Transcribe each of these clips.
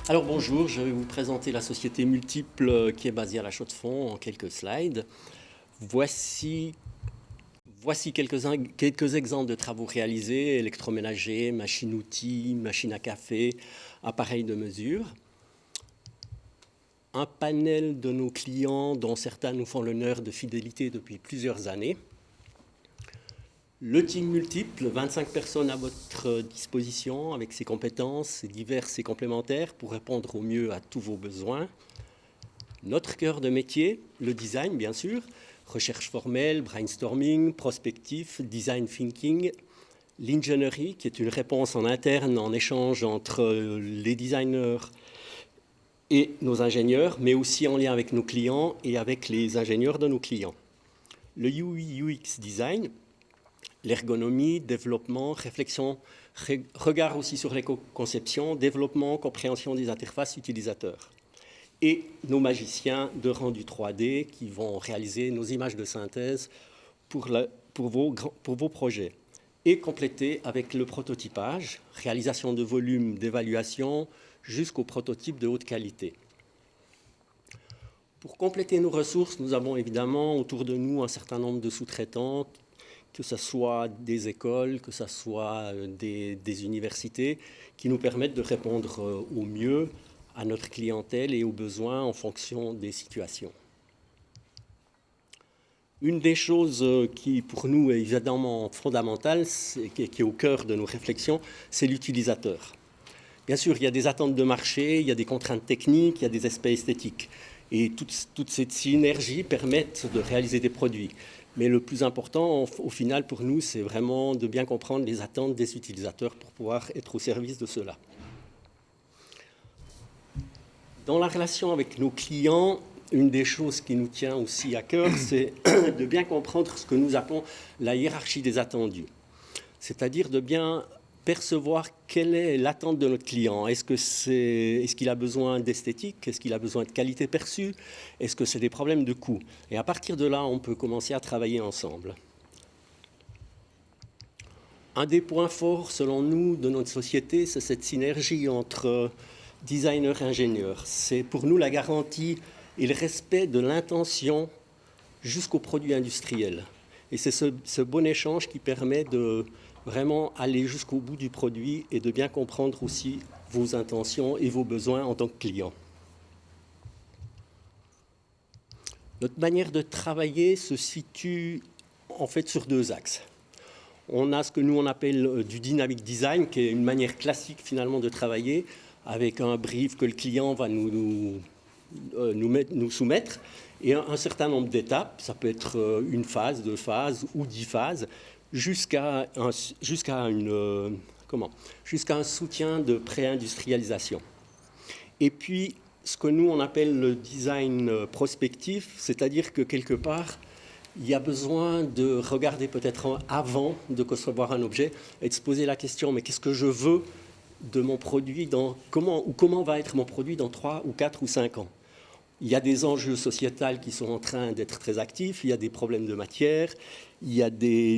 Alors bonjour, je vais vous présenter la société Multiple qui est basée à La Chaux-de-Fonds en quelques slides. Voici, voici quelques exemples de travaux réalisés: électroménager, machine-outils, machine à café, appareils de mesure. Un panel de nos clients dont certains nous font l'honneur de fidélité depuis plusieurs années. Le team Multiple, 25 personnes à votre disposition avec ses compétences diverses et complémentaires pour répondre au mieux à tous vos besoins. Notre cœur de métier, le design bien sûr, recherche formelle, brainstorming, prospectif, design thinking, l'ingénierie qui est une réponse en interne en échange entre les designers et nos ingénieurs, mais aussi en lien avec nos clients et avec les ingénieurs de nos clients. Le UI UX design, l'ergonomie, développement, réflexion, regard aussi sur l'éco-conception, développement, compréhension des interfaces utilisateurs. Et nos magiciens de rendu 3D qui vont réaliser nos images de synthèse pour vos projets. Et compléter avec le prototypage, réalisation de volumes d'évaluation jusqu'au prototype de haute qualité. Pour compléter nos ressources, nous avons évidemment autour de nous un certain nombre de sous-traitants, que ce soit des écoles, que ce soit des universités, qui nous permettent de répondre au mieux à notre clientèle et aux besoins en fonction des situations. Une des choses qui, pour nous, est évidemment fondamentale, qui est au cœur de nos réflexions, c'est l'utilisateur. Bien sûr, il y a des attentes de marché, il y a des contraintes techniques, il y a des aspects esthétiques. Et toutes ces synergies permettent de réaliser des produits. Mais le plus important, au final, pour nous, c'est vraiment de bien comprendre les attentes des utilisateurs pour pouvoir être au service de cela. Dans la relation avec nos clients, une des choses qui nous tient aussi à cœur, c'est de bien comprendre ce que nous appelons la hiérarchie des attendus. C'est-à-dire de bien percevoir quelle est l'attente de notre client. Est-ce qu'il a besoin d'esthétique? Est-ce qu'il a besoin de qualité perçue? Est-ce que c'est des problèmes de coût? Et à partir de là, on peut commencer à travailler ensemble. Un des points forts, selon nous, de notre société, c'est cette synergie entre designers et ingénieurs. C'est pour nous la garantie et le respect de l'intention jusqu'au produit industriel. Et c'est ce bon échange qui permet de vraiment aller jusqu'au bout du produit et de bien comprendre aussi vos intentions et vos besoins en tant que client. Notre manière de travailler se situe en fait sur deux axes. On a ce que nous on appelle du dynamic design, qui est une manière classique finalement de travailler, avec un brief que le client va nous soumettre, et un certain nombre d'étapes. Ça peut être une phase, 2 phases ou 10 phases, jusqu'à un soutien de pré-industrialisation. Et puis, ce que nous, on appelle le design prospectif, c'est-à-dire que quelque part, il y a besoin de regarder peut-être avant de concevoir un objet et de se poser la question, mais qu'est-ce que je veux de mon produit, comment va être mon produit dans 3 ou 4 ou 5 ans? Il y a des enjeux sociétals qui sont en train d'être très actifs, il y a des problèmes de matière, il y a des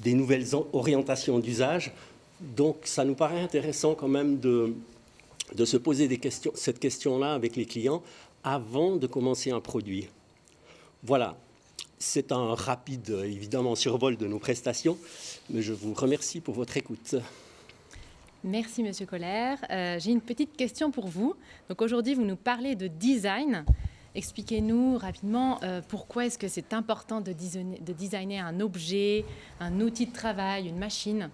nouvelles orientations d'usage. Donc ça nous paraît intéressant quand même de se poser cette question-là avec les clients avant de commencer un produit. Voilà, c'est un rapide, évidemment, survol de nos prestations, mais je vous remercie pour votre écoute. Merci, Monsieur Koller. J'ai une petite question pour vous. Donc aujourd'hui, vous nous parlez de design. Expliquez-nous rapidement pourquoi est-ce que c'est important de designer un objet, un outil de travail, une machine?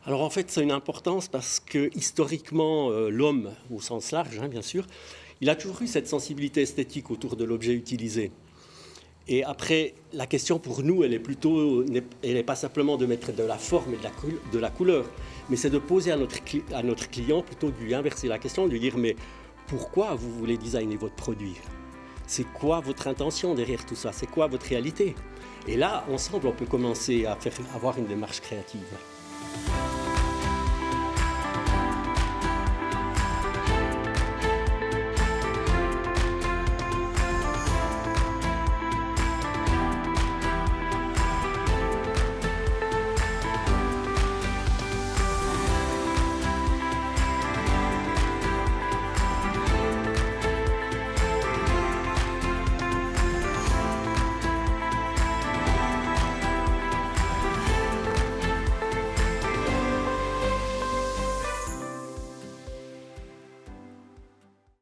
Alors en fait, c'est une importance parce que historiquement, l'homme, au sens large, bien sûr, il a toujours eu cette sensibilité esthétique autour de l'objet utilisé. Et après, la question pour nous, elle n'est pas simplement de mettre de la forme et de la couleur, mais c'est de poser à notre client, plutôt de lui inverser la question, de lui dire, mais pourquoi vous voulez designer votre produit? C'est quoi votre intention derrière tout ça? C'est quoi votre réalité? Et là, ensemble, on peut commencer à avoir une démarche créative.